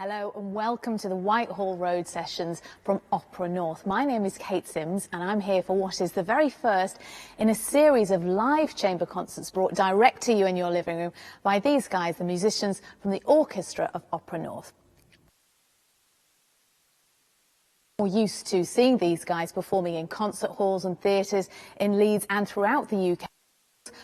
Hello and welcome to the Whitehall Road Sessions from Opera North. My name is Kate Sims and I'm here for what is the very first in a series of live chamber concerts brought direct to you in your living room by these guys, the musicians from the Orchestra of Opera North. We're used to seeing these guys performing in concert halls and theatres in Leeds and throughout the UK.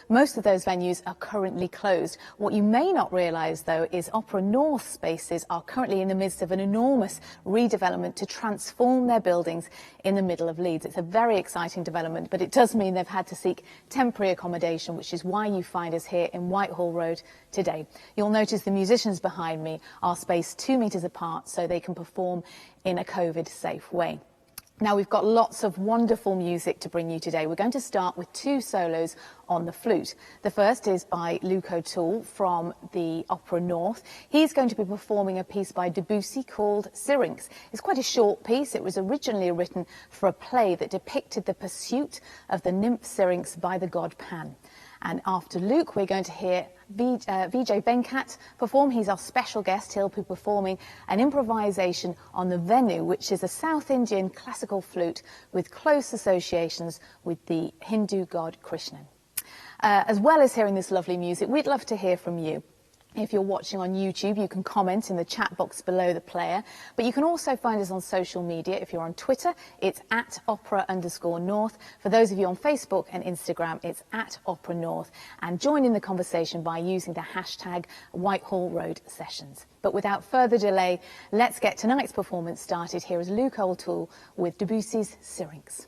Most of those venues are currently closed. What you may not realise, though, is Opera North spaces are currently in the midst of an enormous redevelopment to transform their buildings in the middle of Leeds. It's a very exciting development, but it does mean they've had to seek temporary accommodation, which is why you find us here in Whitehall Road today. You'll notice the musicians behind me are spaced 2 metres apart so they can perform in a COVID-safe way. Now, we've got lots of wonderful music to bring you today. We're going to start with 2 solos on the flute. The first is by Luke O'Toole from the Opera North. He's going to be performing a piece by Debussy called Syrinx. It's quite a short piece. It was originally written for a play that depicted the pursuit of the nymph Syrinx by the god Pan. And after Luke, we're going to hear Vijay Venkat perform. He's our special guest. He'll be performing an improvisation on the venu, which is a South Indian classical flute with close associations with the Hindu god Krishna. As well as hearing this lovely music, we'd love to hear from you. If you're watching on YouTube, you can comment in the chat box below the player, but you can also find us on social media. If you're on Twitter, it's @opera_north. For those of you on Facebook and Instagram, it's @Opera North. And join in the conversation by using the hashtag Whitehall Road Sessions. But without further delay, let's get tonight's performance started. Here is Luke O'Toole with Debussy's Syrinx.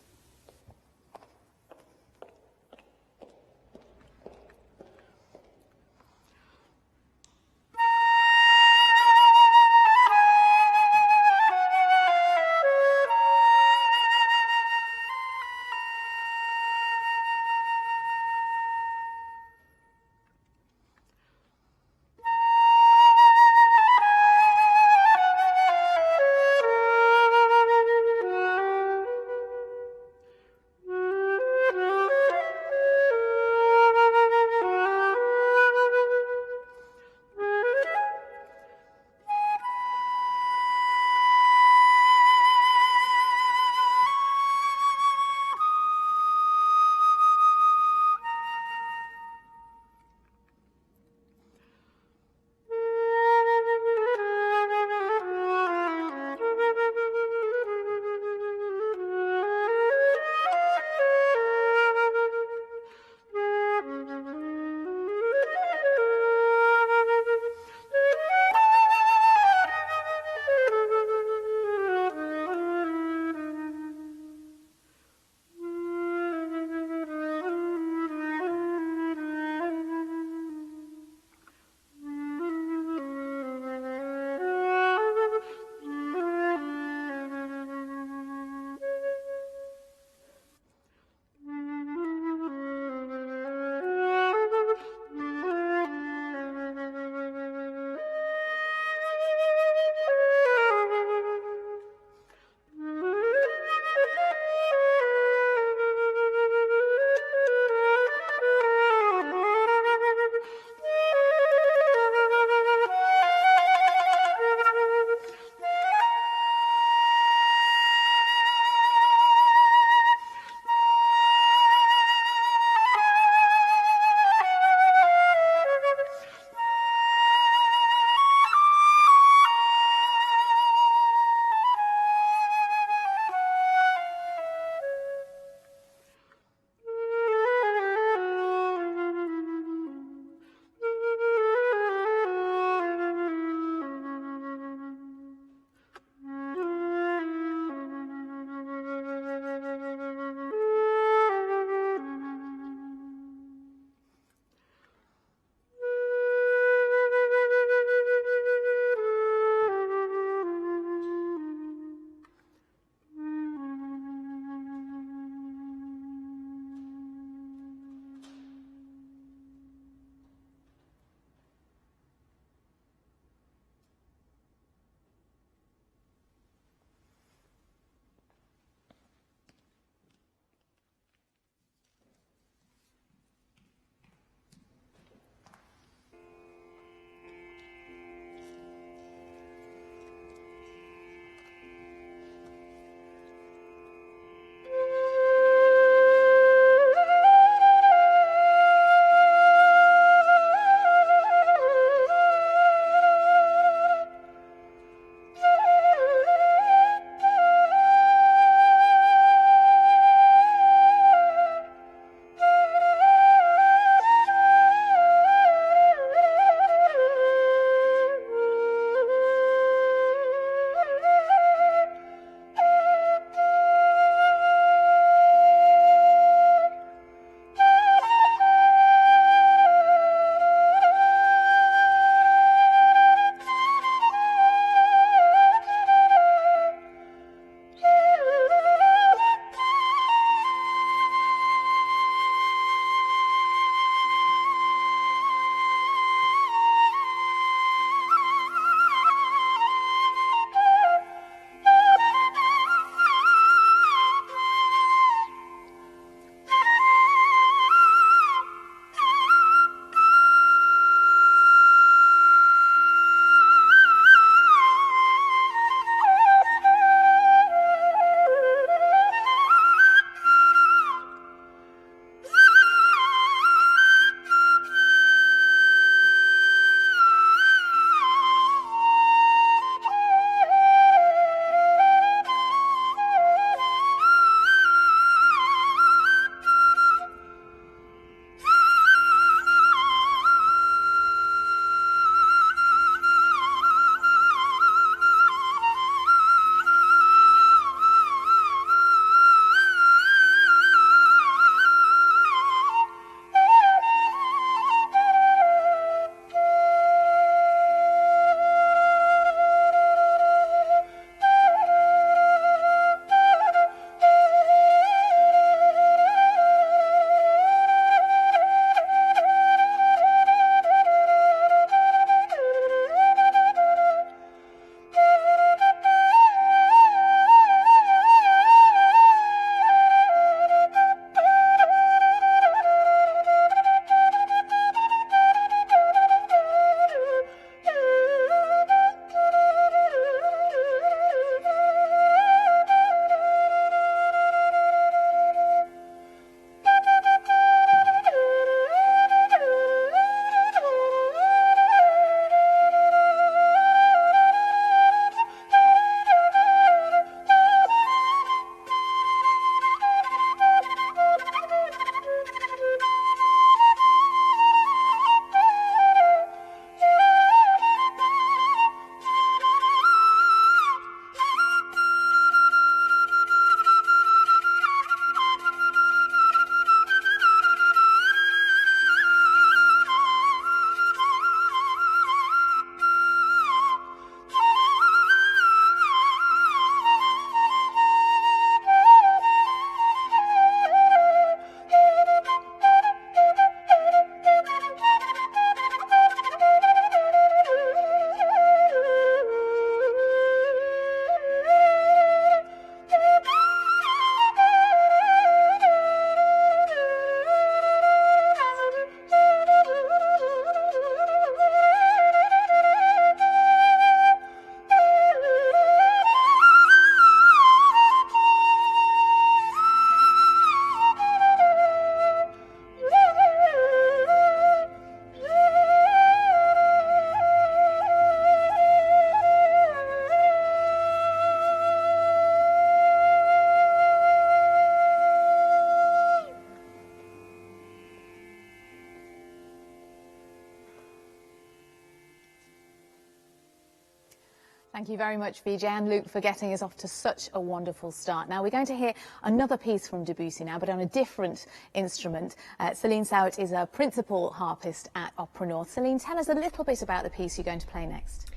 Thank you very much, Vijay and Luke, for getting us off to such a wonderful start. Now, we're going to hear another piece from Debussy now, but on a different instrument. Céline Saout is a principal harpist at Opera North. Céline, tell us a little bit about the piece you're going to play next.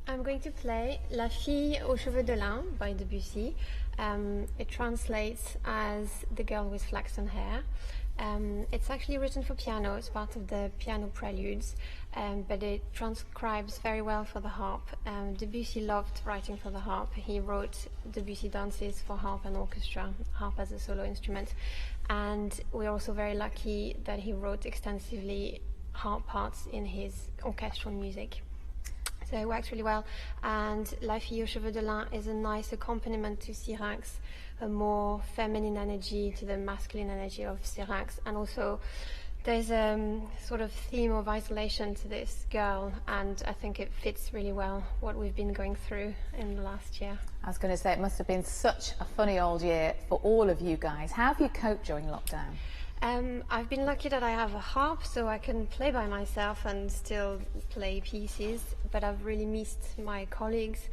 I'm going to play La fille aux cheveux de lin by Debussy. It translates as The Girl with Flaxen Hair. It's actually written for piano. It's part of the piano Preludes, but it transcribes very well for the harp. Debussy loved writing for the harp. He wrote Debussy dances for harp and orchestra, harp as a solo instrument. And we're also very lucky that he wrote extensively harp parts in his orchestral music. So it works really well. And La fille aux cheveux de lin is a nice accompaniment to Syrinx, a more feminine energy to the masculine energy of Syrinx. And also there's a sort of theme of isolation to this girl, and I think it fits really well what we've been going through in the last year. I was going to say, it must have been such a funny old year for all of you guys. How have you coped during lockdown? I've been lucky that I have a harp, so I can play by myself and still play pieces, but I've really missed my colleagues.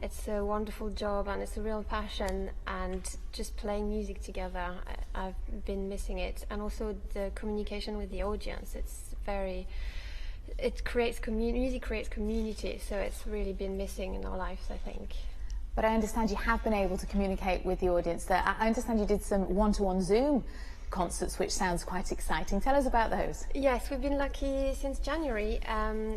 It's a wonderful job and it's a real passion, and just playing music together, I've been missing it. And also the communication with the audience, music creates community, so it's really been missing in our lives, I think. But I understand you have been able to communicate with the audience there. I understand you did some one-to-one Zoom concerts, which sounds quite exciting. Tell us about those. Yes, we've been lucky since January.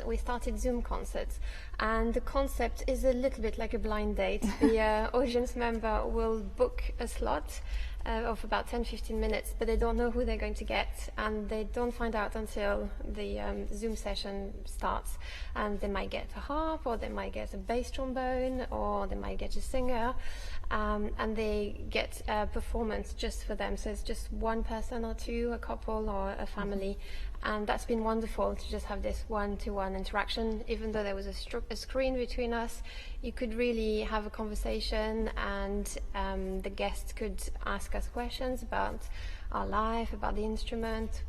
We started Zoom concerts, and the concept is a little bit like a blind date. The audience member will book a slot of about 10-15 minutes, but they don't know who they're going to get, and they don't find out until the Zoom session starts. And they might get a harp, or they might get a bass trombone, or they might get a singer, and they get a performance just for them. So it's just one person or two, a couple or a family. And that's been wonderful to just have this one-to-one interaction. Even though there was a screen between us, you could really have a conversation, and the guests could ask us questions about our life, about the instrument,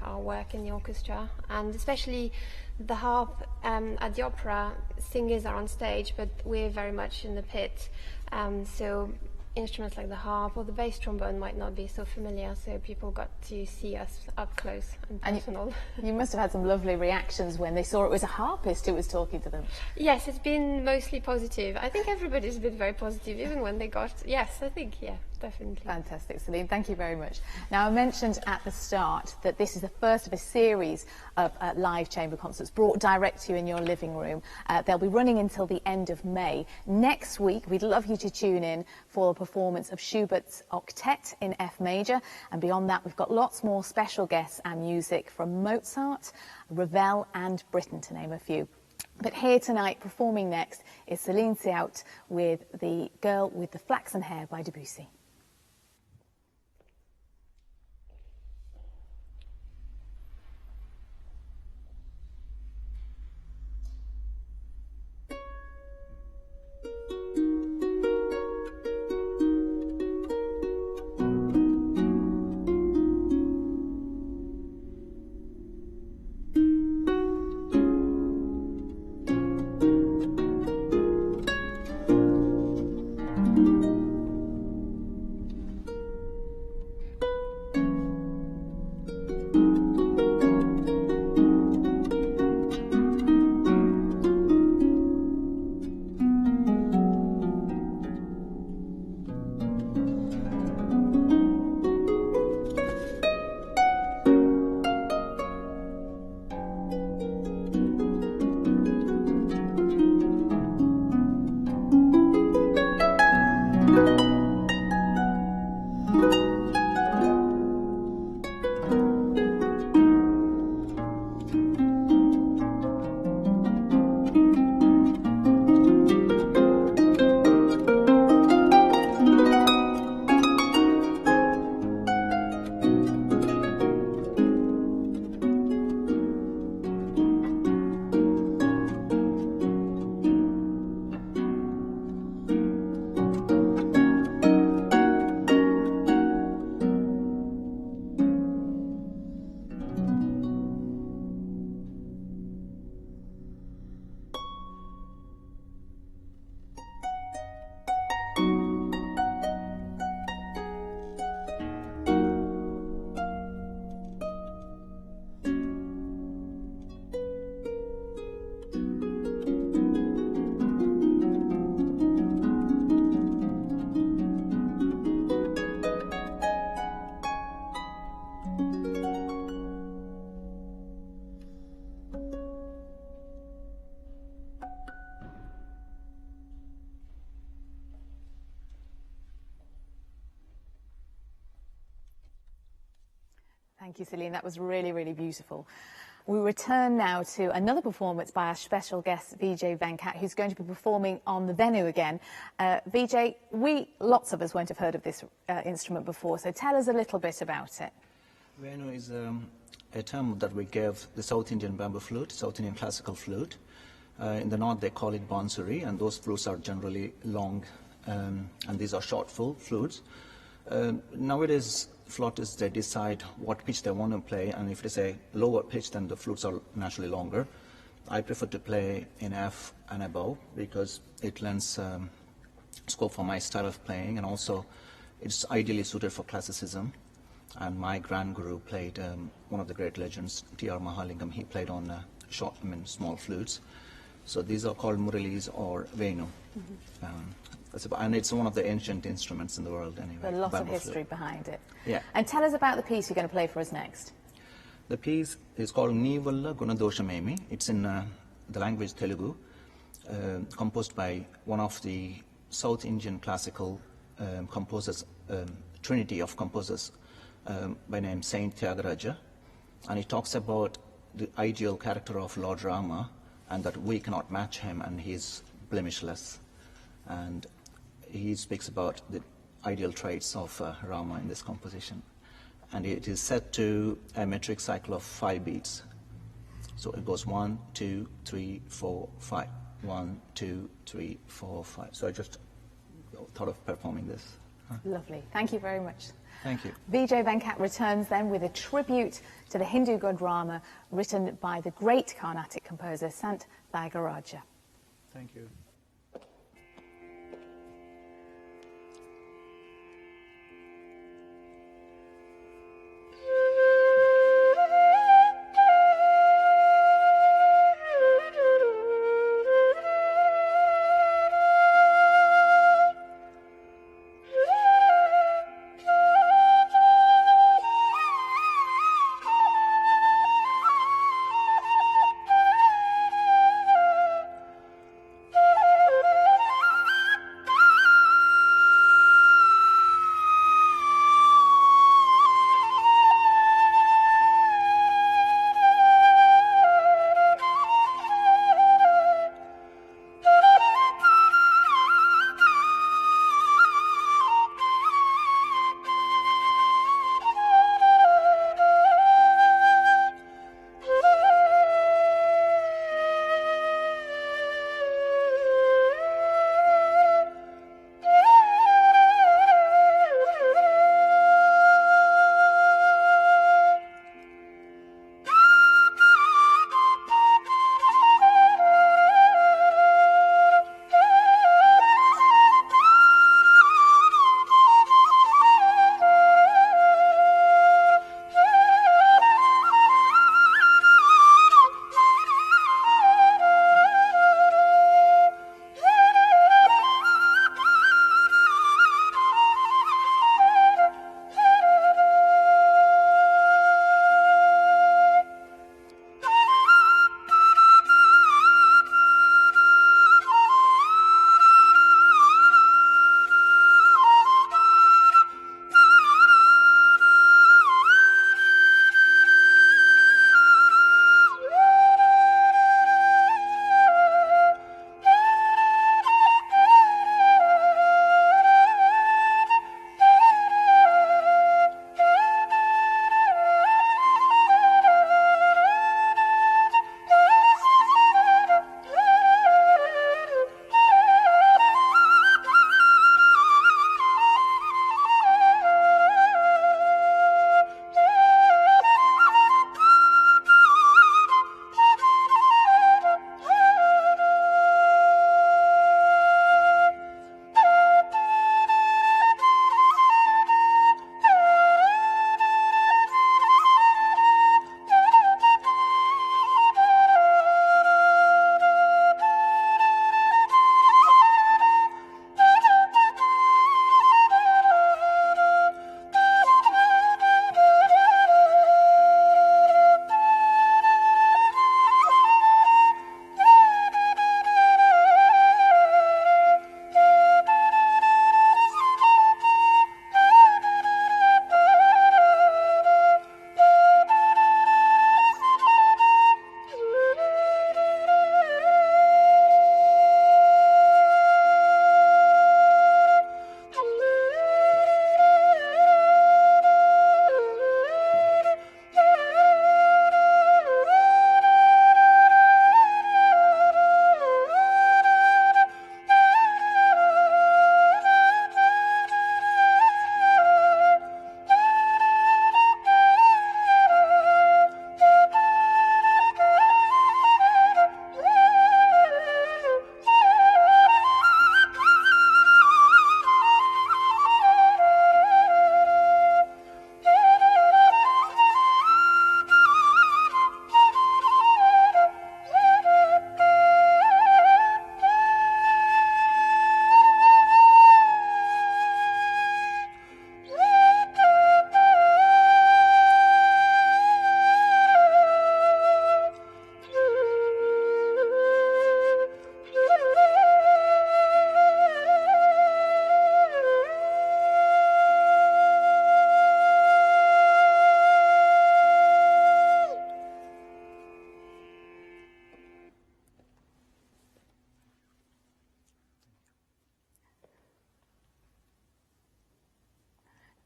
our work in the orchestra. And especially the harp at the opera, singers are on stage, but we're very much in the pit. So instruments like the harp or the bass trombone might not be so familiar, so people got to see us up close and personal. You must have had some lovely reactions when they saw it was a harpist who was talking to them. Yes, it's been mostly positive. I think everybody's been very positive, even when they got... Yes, I think, yeah, definitely. Fantastic, Céline. Thank you very much. Now, I mentioned at the start that this is the first of a series of live chamber concerts brought direct to you in your living room. They'll be running until the end of May. Next week, we'd love you to tune in for a performance of Schubert's Octet in F major. And beyond that, we've got lots more special guests and music from Mozart, Ravel and Britten, to name a few. But here tonight, performing next, is Céline Saout with The Girl with the Flaxen Hair by Debussy. Thank you, Celine. That was really, really beautiful. We return now to another performance by our special guest, Vijay Venkat, who's going to be performing on the venu again. Vijay, lots of us won't have heard of this instrument before, so tell us a little bit about it. Venu is a term that we gave the South Indian bamboo flute, South Indian classical flute. In the north they call it bansuri, and those flutes are generally long, and these are short full flutes. Nowadays flautists, they decide what pitch they want to play, and if it's a lower pitch, then the flutes are naturally longer. I prefer to play in F and above because it lends scope for my style of playing, and also it's ideally suited for classicism. And my grand guru played one of the great legends, T.R. Mahalingam. He played on small flutes. So these are called muralis or venu. And it's one of the ancient instruments in the world anyway. There's a lot of history behind it. Yeah. And tell us about the piece you're going to play for us next. The piece is called Nivalla Gunadoshamemi. It's in the language Telugu, composed by one of the South Indian classical composers, trinity of composers, by name Saint Thyagaraja. And it talks about the ideal character of Lord Rama, and that we cannot match him, and he's blemishless. And he speaks about the ideal traits of Rama in this composition. And it is set to a metric cycle of 5 beats. So it goes 1, 2, 3, 4, 5. 1, 2, 3, 4, 5. So I just thought of performing this. Lovely. Thank you very much. Thank you. Vijay Venkat returns then with a tribute to the Hindu god Rama, written by the great Carnatic composer Sant Thyagaraja. Thank you.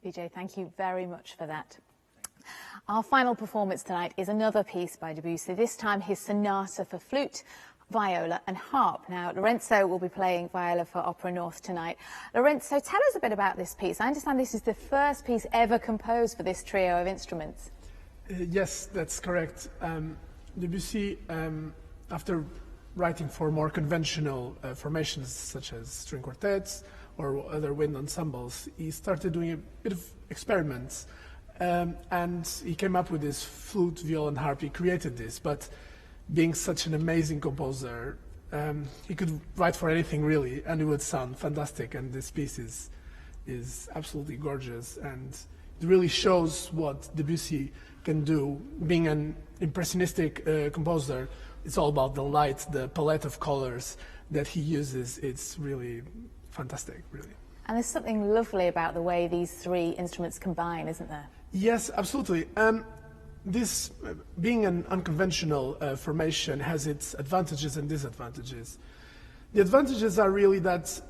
Vijay, thank you very much for that. Our final performance tonight is another piece by Debussy, this time his Sonata for flute, viola and harp. Now, Lorenzo will be playing Viola for Opera North tonight. Lorenzo, tell us a bit about this piece. I understand this is the first piece ever composed for this trio of instruments. Yes, that's correct. Debussy, after writing for more conventional formations such as string quartets or other wind ensembles, he started doing a bit of experiments. And he came up with this flute, viola and harp. He created this, but being such an amazing composer, he could write for anything really, and it would sound fantastic. And this piece is absolutely gorgeous, and it really shows what Debussy can do. Being an impressionistic composer, it's all about the light, the palette of colors that he uses. It's really fantastic, really. And there's something lovely about the way these three instruments combine, isn't there? Yes, absolutely. This, being an unconventional formation, has its advantages and disadvantages. The advantages are really that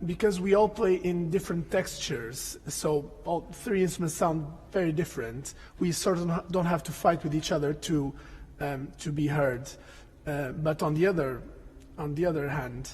because we all play in different textures, so all three instruments sound very different, we sort of don't have to fight with each other to be heard. But on the other hand,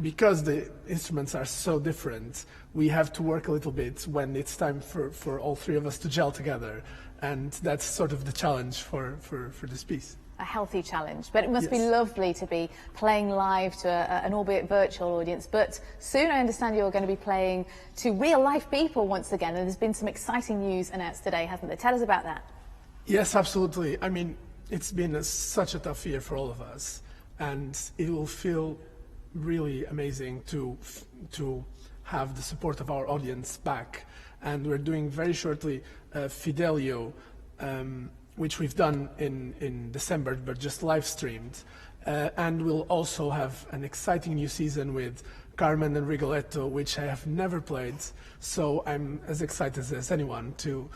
because the instruments are so different, we have to work a little bit when it's time for all three of us to gel together. And that's sort of the challenge for this piece. A healthy challenge, but it must Yes. be lovely to be playing live to an albeit virtual audience. But soon I understand you're going to be playing to real-life people once again, and there's been some exciting news announced today, hasn't there? Tell us about that. Yes, absolutely. I mean, it's been such a tough year for all of us, and it will feel really amazing to have the support of our audience back. And we're doing very shortly Fidelio, which we've done in December, but just live streamed. And we'll also have an exciting new season with Carmen and Rigoletto, which I have never played. So I'm as excited as anyone to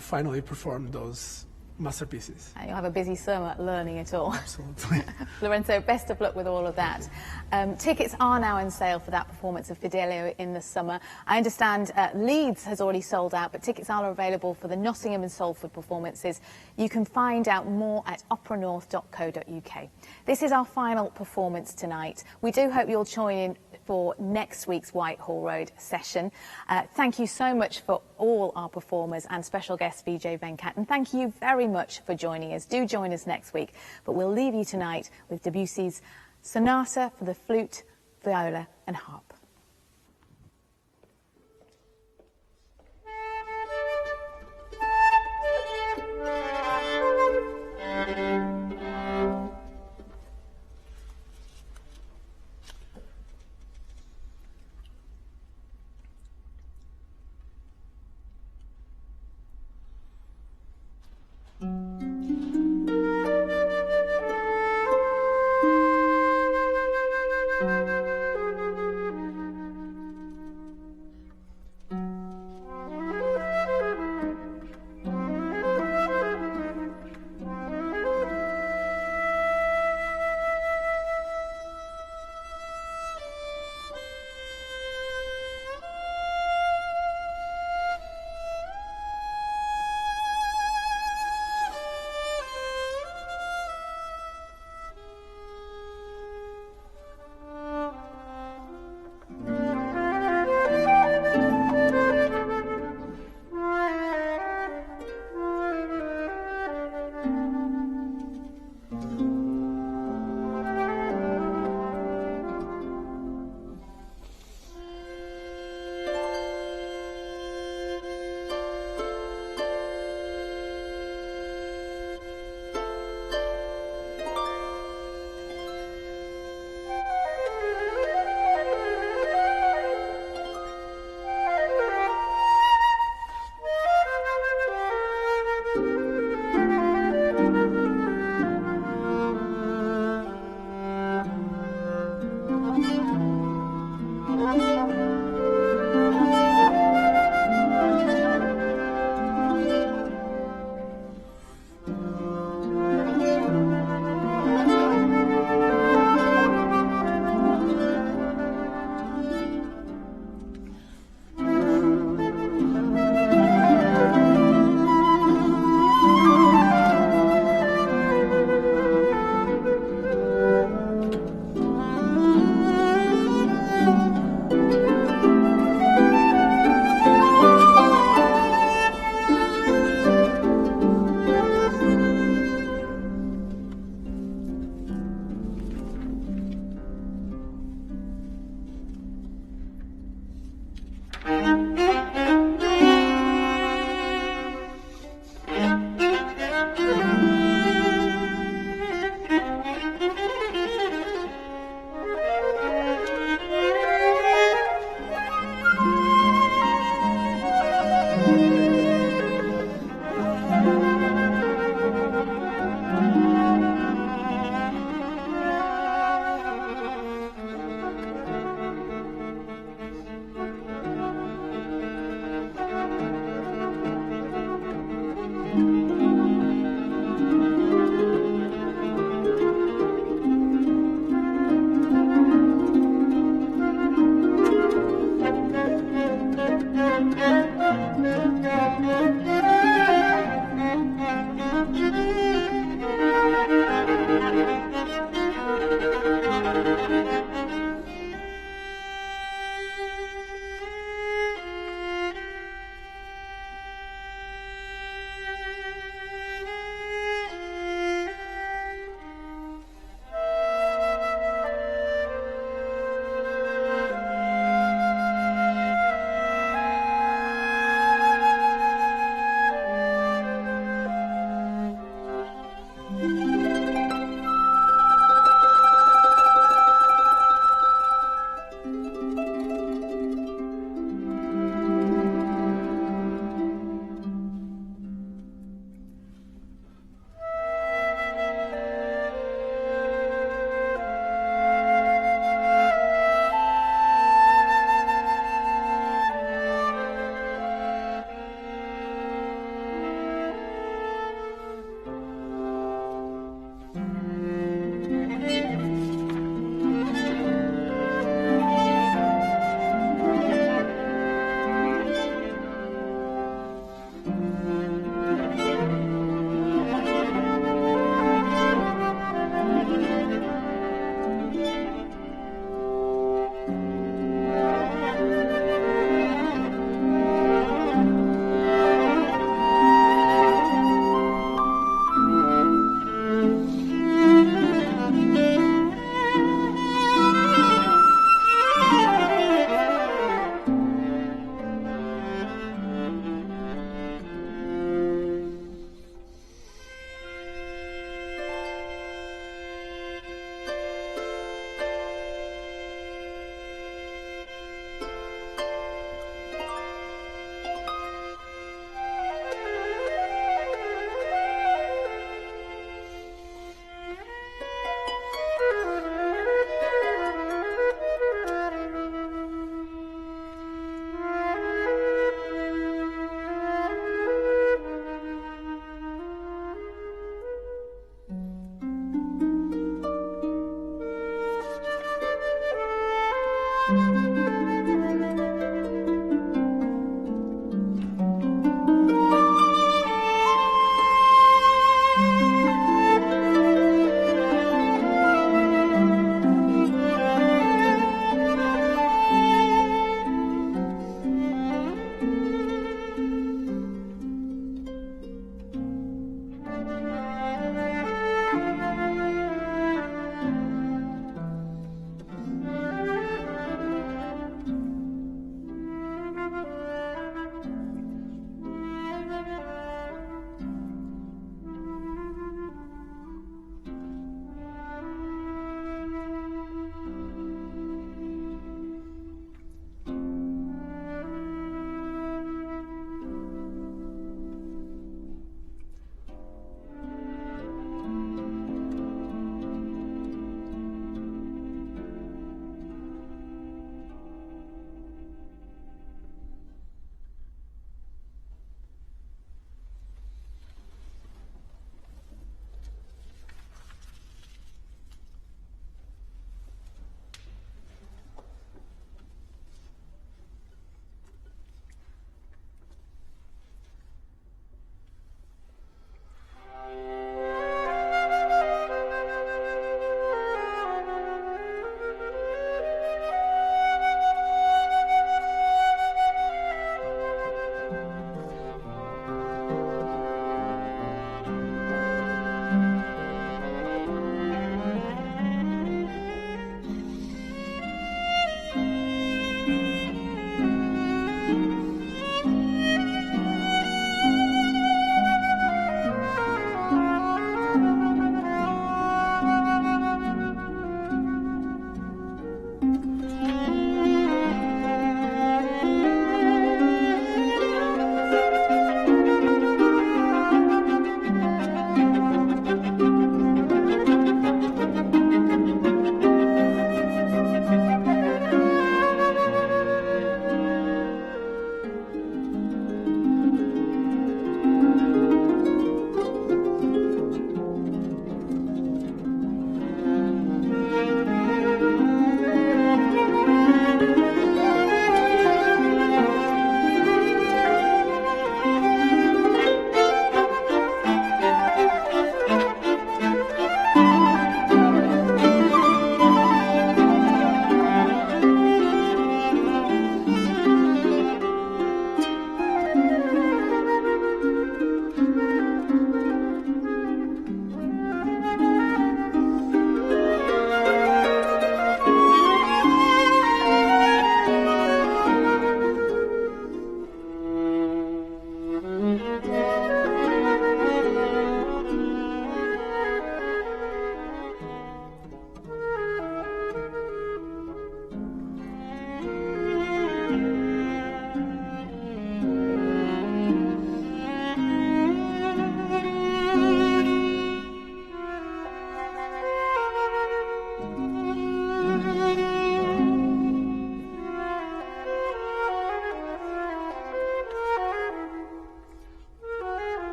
finally perform those masterpieces. And you'll have a busy summer learning it all. Absolutely. Lorenzo, best of luck with all of that. Tickets are now on sale for that performance of Fidelio in the summer. I understand Leeds has already sold out, but tickets are available for the Nottingham and Salford performances. You can find out more at operanorth.co.uk. This is our final performance tonight. We do hope you'll join in for next week's Whitehall Road session. Thank you so much for all our performers and special guest Vijay Venkat, and thank you very much for joining us. Do join us next week, but we'll leave you tonight with Debussy's Sonata for the flute, viola and harp.